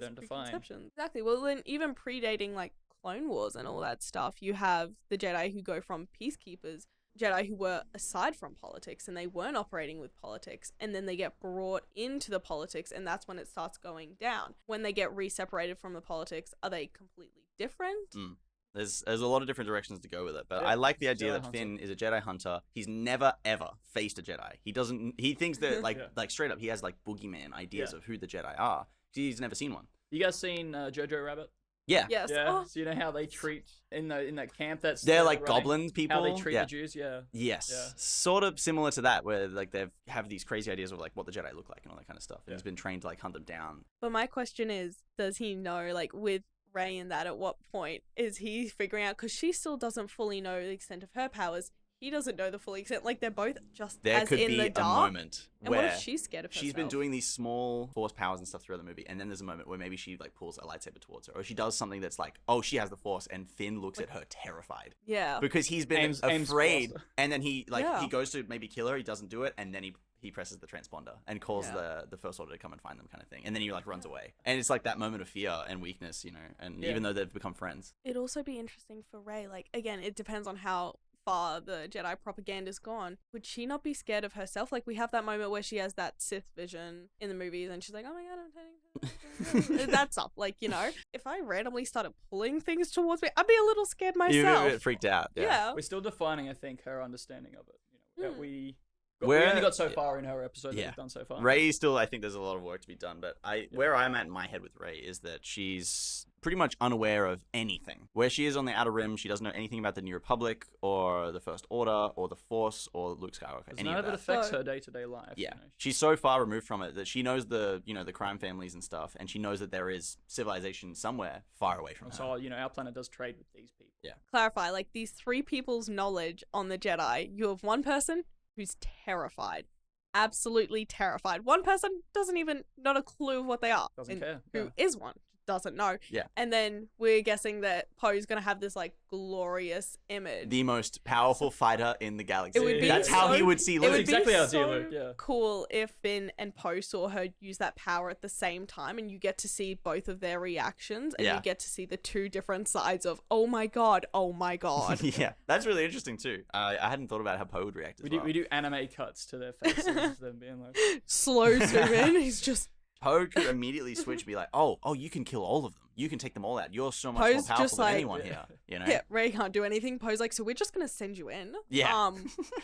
don't define. Exactly. Well, then even predating like Clone Wars and all that stuff, you have the Jedi who go from peacekeepers. Jedi who were aside from politics and they weren't operating with politics, and then they get brought into the politics, and that's when it starts going down. When they get re-separated from the politics, are they completely different? There's a lot of different directions to go with it, but I like the idea that Finn is a Jedi hunter. He's never ever faced a Jedi. He thinks that like straight up he has like boogeyman ideas of who the Jedi are. He's never seen one. You guys seen Jojo Rabbit? Yeah. Yes. Yeah. Oh. So you know how they treat in that camp they're like goblin people. How they treat the Jews. Yeah. Yes. Yeah. Sort of similar to that, where like they have these crazy ideas of like what the Jedi look like and all that kind of stuff. And he's been trained to like hunt them down. But my question is, does he know, like with Rey and that, at what point is he figuring out? Because she still doesn't fully know the extent of her powers. He doesn't know the full extent. Like, they're both just there as could in be the dark. a moment and where what if she's scared of herself? she's been doing these small force powers and stuff throughout the movie, and then there's a moment where maybe she like pulls a lightsaber towards her, or she does something that's like, oh, she has the force, and Finn looks at her terrified. Yeah. Because he's been afraid, and then he goes to maybe kill her, he doesn't do it, and then he presses the transponder and calls the First Order to come and find them, kind of thing, and then he like runs away, and it's like that moment of fear and weakness, you know, and even though they've become friends. It'd also be interesting for Rey. Like, again, it depends on how far the Jedi propaganda's gone. Would she not be scared of herself? Like, we have that moment where she has that Sith vision in the movies, and she's like, "Oh my god, I'm turning." That's up. Like, you know, if I randomly started pulling things towards me, I'd be a little scared myself. You'd be a bit freaked out. Yeah. We're still defining, I think, her understanding of it. You know, that we Where- only got so far in her episode that we've done so far. Rey still, I think there's a lot of work to be done, but where I'm at in my head with Rey is that she's pretty much unaware of anything. Where she is on the Outer Rim, she doesn't know anything about the New Republic or the First Order or the Force or Luke Skywalker. None of it affects her day-to-day life. Yeah, you know? she's so far removed from it that she knows the crime families and stuff, and she knows that there is civilization somewhere far away from her. So, you know, our planet does trade with these people. Yeah. Clarify, like, these three people's knowledge on the Jedi. You have one person who's terrified. Absolutely terrified. One person doesn't even, not a clue of what they are. Doesn't care. Who is one. Doesn't know. Yeah. And then we're guessing that Poe's gonna have this like glorious image. The most powerful fighter in the galaxy. It would be That's how he would see Luke. It would exactly be how I see so Luke, yeah. cool if Finn and Poe saw her use that power at the same time, and you get to see both of their reactions, and you get to see the two different sides of, oh my god, oh my god. Yeah, that's really interesting too. I hadn't thought about how Poe would react as well. We do anime cuts to their faces, them being like... Slow zoom in, he's just... Poe could immediately switch and be like, oh, you can kill all of them. You can take them all out. You're so much Poe's more powerful just than like- anyone here. You know? Yeah, Rey can't do anything. Poe's like, so we're just gonna send you in. Yeah.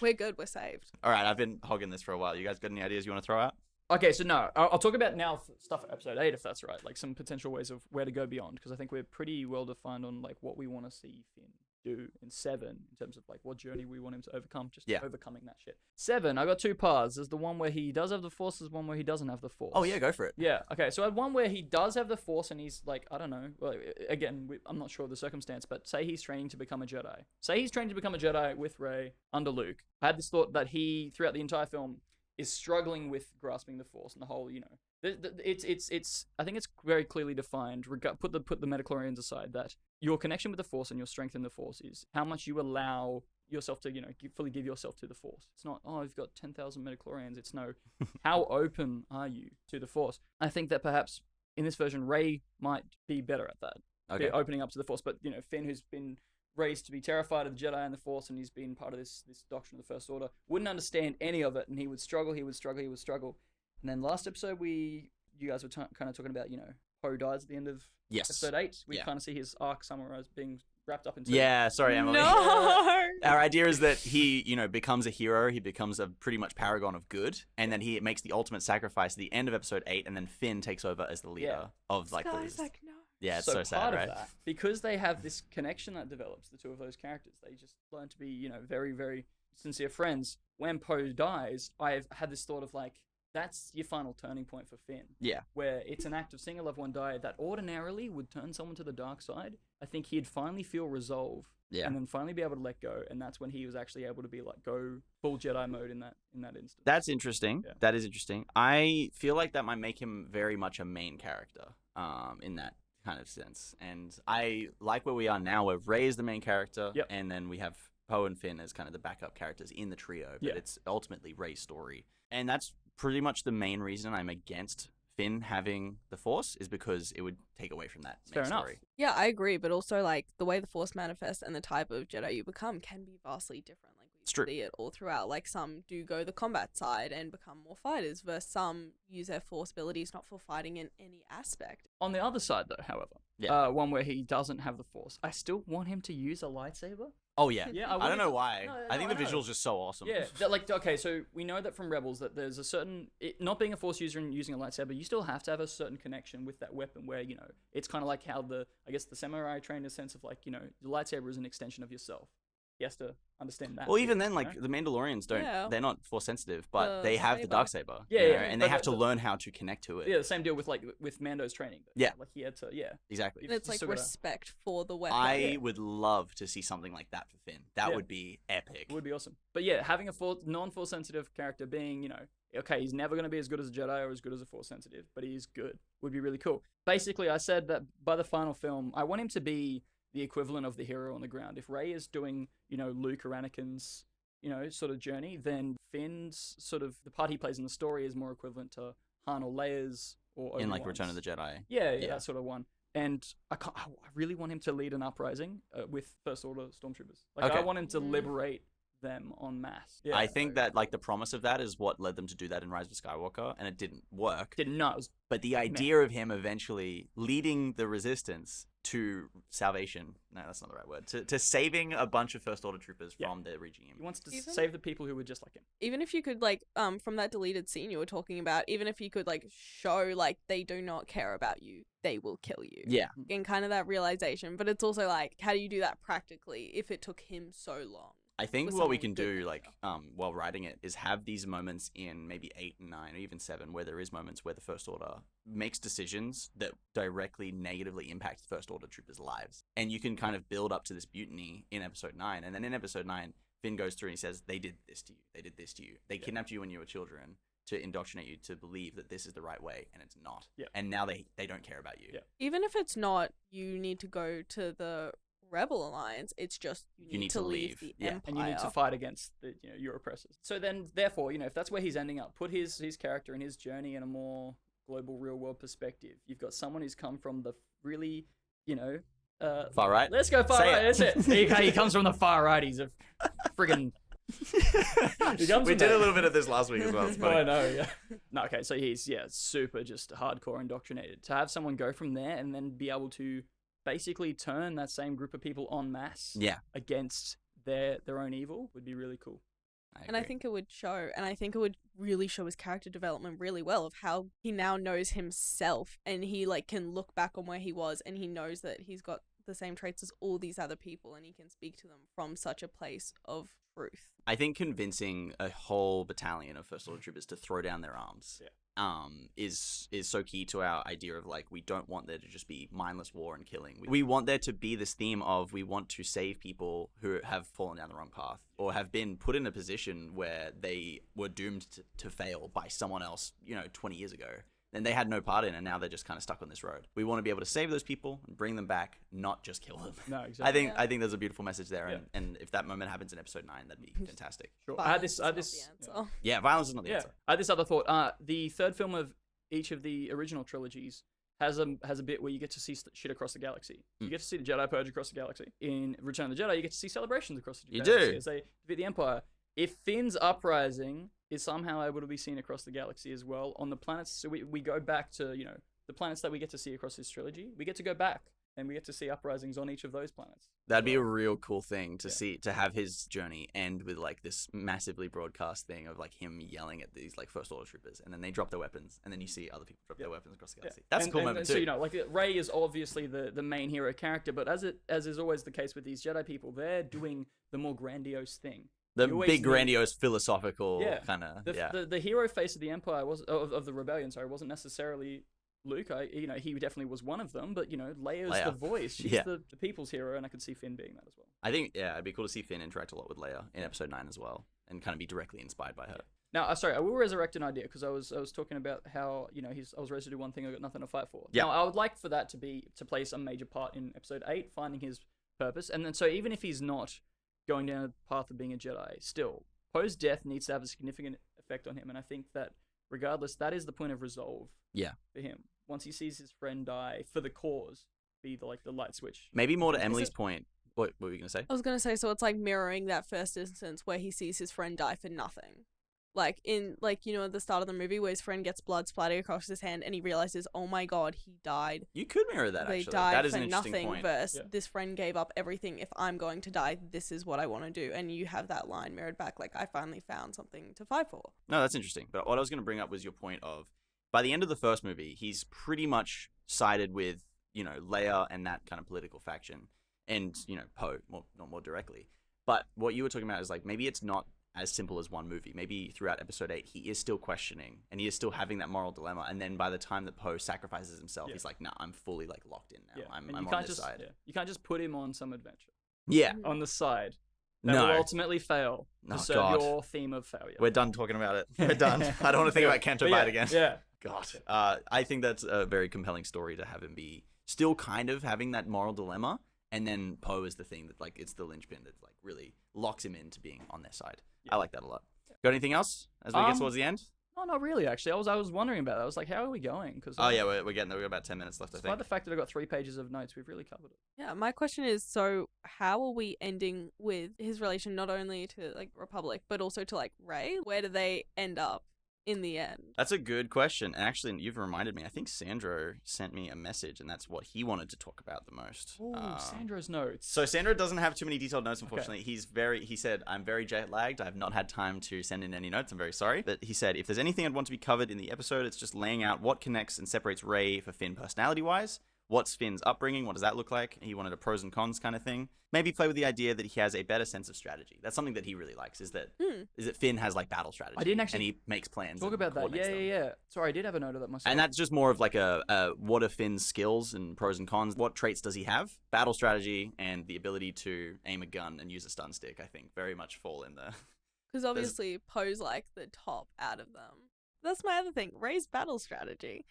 We're good, we're saved. All right, I've been hogging this for a while. You guys got any ideas you want to throw out? Okay, so no, I'll talk about now stuff for episode 8, if that's right. Like some potential ways of where to go beyond, because I think we're pretty well defined on like what we want to see Finn do in 7 in terms of like what journey we want him to overcome, just Yeah. overcoming that shit. 7, I got 2 paths. There's the one where he does have the Force, there's one where he doesn't have the Force. Oh yeah, go for it. Yeah, okay, so I had one where he does have the Force and he's like, I don't know, well, again, I'm not sure of the circumstance, but say he's training to become a Jedi. Say he's training to become a Jedi with Rey under Luke. I had this thought that he, throughout the entire film, is struggling with grasping the Force and the whole, you know, it's I think it's very clearly defined. Put the metachlorians aside, that your connection with the Force and your strength in the Force is how much you allow yourself to, you know, fully give yourself to the Force. It's not, oh, I've got 10,000 metachlorians. It's no, how open are you to the Force? I think that perhaps in this version, Rey might be better at that, opening up to the Force. But you know, Finn, who's been raised to be terrified of the Jedi and the Force, and he's been part of this doctrine of the First Order, wouldn't understand any of it, and he would struggle. And then last episode, you guys were kind of talking about, you know, Poe dies at the end of episode 8. We kind of see his arc summarized, being wrapped up into. Yeah, sorry, Emily. No. Our idea is that he, you know, becomes a hero. He becomes a pretty much paragon of good, and then he makes the ultimate sacrifice at the end of episode 8, and then Finn takes over as the leader of like Guy's like, no. Yeah, it's so sad, part right? of that, because they have this connection that develops, the two of those characters, they just learn to be, you know, very, very sincere friends. When Poe dies, I've had this thought of like, that's your final turning point for Finn. Yeah. Where it's an act of seeing a loved one die that ordinarily would turn someone to the dark side. I think he'd finally feel resolve. Yeah. And then finally be able to let go. And that's when he was actually able to be like, go full Jedi mode in that instance. That's interesting. Yeah. That is interesting. I feel like that might make him very much a main character in that kind of sense. And I like where we are now, where Rey is the main character, and then we have Poe and Finn as kind of the backup characters in the trio, but it's ultimately Rey's story. And that's pretty much the main reason I'm against Finn having the Force, is because it would take away from that main story. Yeah, I agree, but also like the way the Force manifests and the type of Jedi you become can be vastly different. Like we see it all throughout. Like some do go the combat side and become more fighters, versus some use their Force abilities not for fighting in any aspect. On the other side, though, however, one where he doesn't have the Force, I still want him to use a lightsaber. Oh yeah, yeah. I don't know why. I think the visual's just so awesome. Yeah, like okay, so we know that from Rebels that there's a certain not being a Force user and using a lightsaber, you still have to have a certain connection with that weapon. Where you know it's kind of like how the samurai train, in a sense of like, you know, the lightsaber is an extension of yourself. He has to understand that. Well, even then, like the Mandalorians they're not Force sensitive, but they have the darksaber. Yeah, and they have to learn how to connect to it. Yeah, the same deal with Mando's training. Yeah, like he had to. Yeah, exactly. And it's like respect for the weapon. I would love to see something like that for Finn. That would be epic. It would be awesome. But yeah, having a non-Force sensitive character being, you know, okay, he's never going to be as good as a Jedi or as good as a Force sensitive, but he is good. Would be really cool. Basically, I said that by the final film, I want him to be the equivalent of the hero on the ground. If Rey is doing, you know, Luke or Anakin's, you know, sort of journey, then Finn's sort of, the part he plays in the story is more equivalent to Han or Leia's or Obi-Wan's. In like Return of the Jedi. Yeah, that sort of one. And I really want him to lead an uprising with First Order stormtroopers. Like I want him to liberate them en masse. Yeah, I think that like the promise of that is what led them to do that in Rise of Skywalker, and it didn't work. But the idea of him eventually leading the Resistance to salvation, no, that's not the right word, to saving a bunch of First Order troopers from the regime. He wants to save the people who were just like him. Even if you could like, from that deleted scene you were talking about, even if you could like show like they do not care about you, they will kill you. Yeah. And kind of that realization. But it's also like, how do you do that practically if it took him so long? I think what we can do, like, while writing it, is have these moments in maybe 8 and 9, or even 7, where there is moments where the First Order makes decisions that directly negatively impact the First Order troopers' lives. And you can kind of build up to this mutiny in Episode 9. And then in Episode 9, Finn goes through and he says, they did this to you. They did this to you. They kidnapped you when you were children to indoctrinate you to believe that this is the right way, and it's not. Yeah. And now they don't care about you. Yeah. Even if it's not, you need to go to the Rebel Alliance, it's just you need to leave the Empire. And you need to fight against your oppressors. So then, therefore, if that's where he's ending up, put his character and his journey in a more global, real-world perspective. You've got someone who's come from the really, far right? Let's go far right, that's it. He comes from the far right. He's a friggin'... we did a little bit of this last week as well. It's funny. I know, yeah. No, okay, so he's, super just hardcore indoctrinated. To have someone go from there and then be able to basically turn that same group of people en masse against their own evil would be really cool. I think it would show, and I think it would really show his character development really well of how he now knows himself, and he like can look back on where he was, and he knows that he's got the same traits as all these other people, and he can speak to them from such a place of truth. I think convincing a whole battalion of First Order troopers to throw down their arms is so key to our idea of like, we don't want there to just be mindless war and killing. We want there to be this theme of we want to save people who have fallen down the wrong path or have been put in a position where they were doomed to fail by someone else, 20 years ago. And they had no part in, and now they're just kind of stuck on this road. We want to be able to save those people and bring them back, not just kill them. No, exactly. I think there's a beautiful message there, and if that moment happens in episode 9, that'd be fantastic. Sure. Violence I had this. is not the answer. Yeah, violence is not the answer. I had this other thought. The third film of each of the original trilogies has a bit where you get to see shit across the galaxy. You get to see the Jedi purge across the galaxy. In Return of the Jedi, you get to see celebrations across the galaxy as they defeat the Empire. If Finn's uprising is somehow able to be seen across the galaxy as well on the planets, so we go back to the planets that we get to see across this trilogy, we get to go back and we get to see uprisings on each of those planets. That'd be a real cool thing to see, to have his journey end with like this massively broadcast thing of like him yelling at these like First Order troopers, and then they drop their weapons, and then you see other people drop their weapons across the galaxy. That's a cool moment too. So like Rey is obviously the main hero character, but as is always the case with these Jedi people, they're doing the more grandiose thing. The big, grandiose, philosophical kind of, The hero face of the Empire of the Rebellion. Sorry, wasn't necessarily Luke. He definitely was one of them. But Leia's the voice. She's the people's hero, and I could see Finn being that as well. I think it'd be cool to see Finn interact a lot with Leia in Episode 9 as well, and kind of be directly inspired by her. Now, sorry, I will resurrect an idea because I was talking about how I was raised to do one thing, I got nothing to fight for. Yeah. Now, I would like for that to play some major part in Episode 8, finding his purpose, and then so even if he's not going down the path of being a Jedi, still, Poe's death needs to have a significant effect on him, and I think that regardless, that is the point of resolve for him. Once he sees his friend die for the cause, be the light switch. Maybe more to Emily's point. What were you going to say? I was going to say, so it's like mirroring that first instance where he sees his friend die for nothing. Like at the start of the movie where his friend gets blood splattered across his hand and he realizes, oh my god, he died. You could mirror that, they actually. Died that is for an interesting nothing point. Versus this friend gave up everything. If I'm going to die, this is what I want to do. And you have that line mirrored back, like, I finally found something to fight for. No, that's interesting. But what I was going to bring up was your point of, by the end of the first movie, he's pretty much sided with, Leia and that kind of political faction. And, Poe, more directly. But what you were talking about is, like, maybe it's not as simple as one movie. Maybe throughout Episode 8, he is still questioning, and he is still having that moral dilemma. And then by the time that Poe sacrifices himself, he's like, "Nah, I'm fully like locked in now. I'm on this side." You can't just put him on some adventure. Yeah, on the side. That will ultimately fail to serve your theme of failure. We're done talking about it. We're done. I don't want to think about Canto Bight again. Yeah. God. I think that's a very compelling story to have him be still kind of having that moral dilemma, and then Poe is the thing that, like, it's the linchpin that, like, really locks him into being on their side. I like that a lot. Got anything else as we get towards the end? No, not really, actually. I was wondering about that. I was like, how are we going? Cause, we're getting there. We've got about 10 minutes left, I think. Despite the fact that I've got 3 pages of notes, we've really covered it. Yeah, my question is, so how are we ending with his relation not only to, like, Republic, but also to, like, Rey? Where do they end up in the end? That's a good question. And actually, you've reminded me. I think Sandro sent me a message, and that's what he wanted to talk about the most. Sandro's notes. So Sandro doesn't have too many detailed notes, unfortunately. Okay. He said, I'm very jet lagged. I have not had time to send in any notes. I'm very sorry. But he said, if there's anything I'd want to be covered in the episode, it's just laying out what connects and separates Rey for Finn personality-wise. What's Finn's upbringing? What does that look like? He wanted a pros and cons kind of thing. Maybe play with the idea that he has a better sense of strategy. That's something that he really likes, is that Finn has, like, battle strategy. I didn't actually... And he makes plans. Talk about that. Yeah. Sorry, I did have a note of that myself. And that's just more of, like, what are Finn's skills and pros and cons? What traits does he have? Battle strategy and the ability to aim a gun and use a stun stick, I think, very much fall in there. Because obviously Poe's, like, the top out of them. That's my other thing. Rey's battle strategy.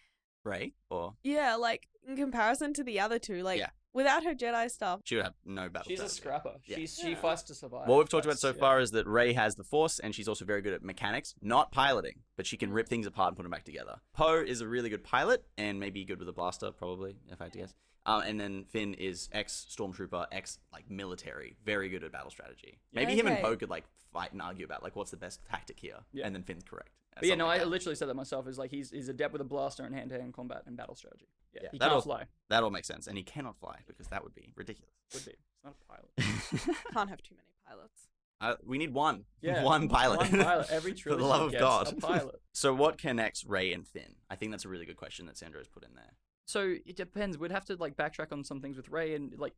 Rey? Or? Yeah, like, in comparison to the other two, like, without her Jedi stuff, she would have no battle strategy. She's a scrapper. Yeah. She fights to survive. What we've talked about so far is that Rey has the Force, and she's also very good at mechanics, not piloting, but she can rip things apart and put them back together. Poe is a really good pilot, and maybe good with a blaster, probably, if I had to guess. And then Finn is ex-stormtrooper, ex-military, very good at battle strategy. Maybe him and Poe could, like, fight and argue about, like, what's the best tactic here, and then Finn's correct. But I literally said that myself. Is like he's adept with a blaster and hand-to-hand combat and battle strategy. Yeah, he can't fly. That all makes sense, and he cannot fly because that would be ridiculous. Would be. It's not a pilot. Can't have too many pilots. We need one. Yeah, one pilot. One pilot. Every trilogy for the love of God. A pilot. So what connects Rey and Finn? I think that's a really good question that Sandro's put in there. So it depends. We'd have to like backtrack on some things with Rey and like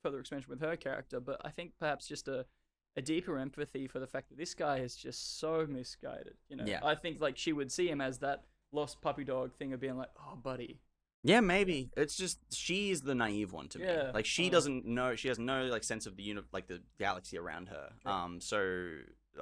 further expansion with her character. But I think perhaps just a deeper empathy for the fact that this guy is just so misguided. Yeah. I think like she would see him as that lost puppy dog thing of being like, oh buddy. Yeah, maybe. It's just she's the naive one to me. Yeah. Like she doesn't know. She has no like sense of the like the galaxy around her. Yeah. So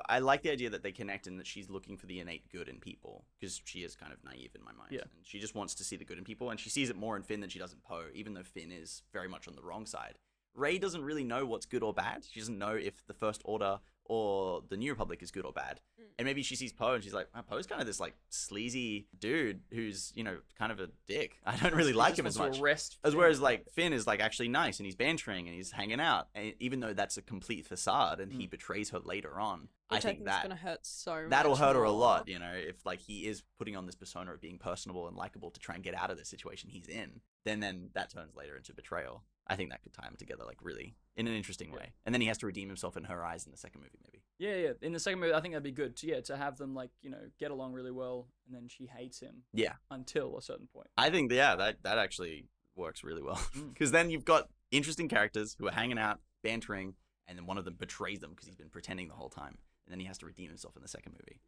I like the idea that they connect and that she's looking for the innate good in people because she is kind of naive in my mind. Yeah. And she just wants to see the good in people, and she sees it more in Finn than she does in Poe, even though Finn is very much on the wrong side. Rey doesn't really know what's good or bad. She doesn't know if the First Order or the New Republic is good or bad. And maybe she sees Poe and she's like, oh, Poe's kind of this like sleazy dude who's, kind of a dick. I don't really like him as much. As whereas like Finn is like actually nice and he's bantering and he's hanging out. And even though that's a complete facade and he betrays her later on, Which I think that's that gonna hurt so much. that'll hurt her a more. lot, if like he is putting on this persona of being personable and likable to try and get out of the situation he's in, then that turns later into betrayal. I think that could tie him together like really in an interesting way. And then he has to redeem himself in her eyes in the second movie maybe. Yeah. In the second movie, I think that'd be good to have them like, get along really well, and then she hates him. Yeah. Until a certain point. I think that actually works really well because then you've got interesting characters who are hanging out, bantering, and then one of them betrays them because he's been pretending the whole time, and then he has to redeem himself in the second movie.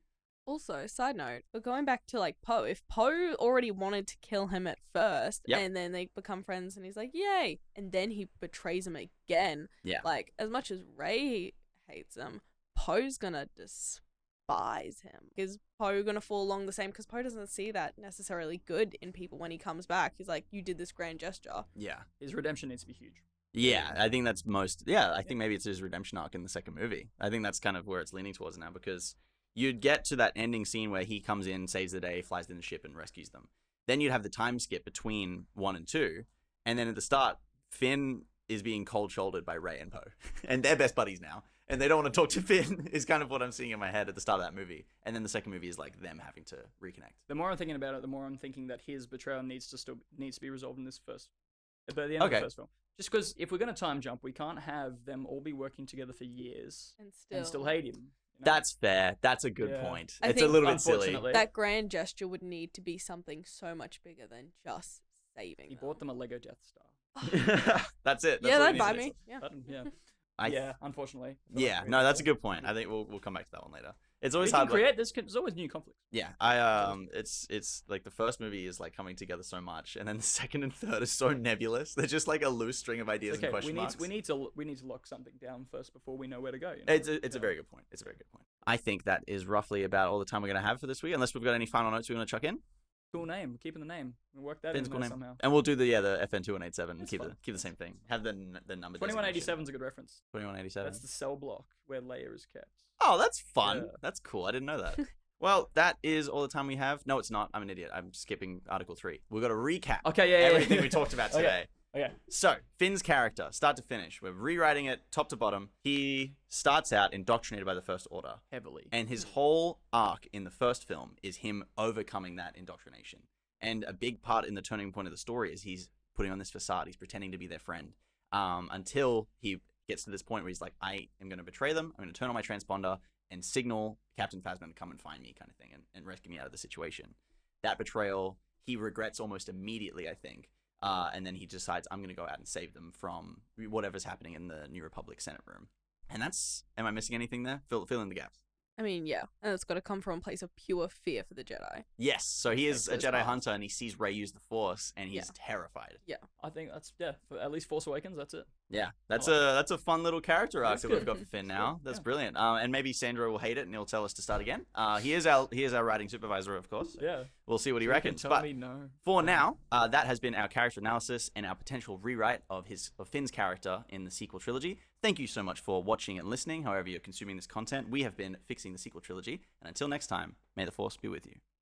Also, side note, but going back to like Poe, if Poe already wanted to kill him at first, Yep. and then they become friends, and he's like, "Yay!" and then he betrays him again. Yeah. Like as much as Rey hates him, Poe's gonna despise him. Is Poe gonna fall along the same? Because Poe doesn't see that necessarily good in people when he comes back. He's like, "You did this grand gesture." Yeah. His redemption needs to be huge. Yeah, I think that's I think maybe it's his redemption arc in the second movie. I think that's kind of where it's leaning towards now because you'd get to that ending scene where he comes in, saves the day, flies in the ship, and rescues them. Then you'd have the time skip between 1 and 2, and then at the start, Finn is being cold-shouldered by Rey and Poe, and they're best buddies now, and they don't want to talk to Finn, is kind of what I'm seeing in my head at the start of that movie. And then the second movie is like them having to reconnect. The more I'm thinking about it, the more I'm thinking that his betrayal needs to be resolved in this first, by the end of the first film. Just because if we're going to time jump, we can't have them all be working together for years And still hate him. That's fair. That's a good point. I It's a think, little bit silly. unfortunately, that grand gesture would need to be something so much bigger than just saving he them. bought them a Lego Death Star. That's it. That's Yeah, all that'd it buy needs. me. Yeah. Yeah, unfortunately. Yeah, no, that's a good point. I think we'll come back to that one later. It's always We can hard. create this. There's always new conflicts. Yeah, it's like the first movie is like coming together so much, and then the second and third is so nebulous. They're just like a loose string of ideas and question marks. We need to lock something down first before we know where to go. It's a very good point. It's a very good point. I think that is roughly about all the time we're gonna have for this week, unless we've got any final notes we want to chuck in. Cool name. Keeping the name. We'll work that Finn's in cool there name. somehow. And we'll do the FN 2187 and That's keep fun. the same thing. Have the number. 2187 is a good reference. 2187. That's the cell block where Leia is kept. Oh, that's fun. Yeah. That's cool. I didn't know that. Well, that is all the time we have. No, it's not. I'm an idiot. I'm skipping Article 3. We've got to recap everything we talked about today. Okay. So, Finn's character, start to finish. We're rewriting it top to bottom. He starts out indoctrinated by the First Order. Heavily. And his whole arc in the first film is him overcoming that indoctrination. And a big part in the turning point of the story is he's putting on this facade. He's pretending to be their friend until he gets to this point where he's like, I am going to betray them. I'm going to turn on my transponder and signal Captain Phasma to come and find me kind of thing and rescue me out of the situation. That betrayal, he regrets almost immediately, I think. And then he decides, I'm going to go out and save them from whatever's happening in the New Republic Senate room. And that's, am I missing anything there? Fill in the gaps. I mean, yeah, and it's got to come from a place of pure fear for the Jedi. Yes, so he is a Like Jedi those hunter and he sees Rey use the Force and he's terrified. Yeah. I think that's, for at least Force Awakens, that's it. Yeah, that's a fun little character arc That's that good. we've got for Finn now. That's Yeah. brilliant. And maybe Sandro will hate it and he'll tell us to start again. He is our writing supervisor, of course. Yeah. We'll see what he You can reckons. tell But me no. for now, that has been our character analysis and our potential rewrite of Finn's character in the sequel trilogy. Thank you so much for watching and listening, however you're consuming this content. We have been fixing the sequel trilogy. And until next time, may the Force be with you.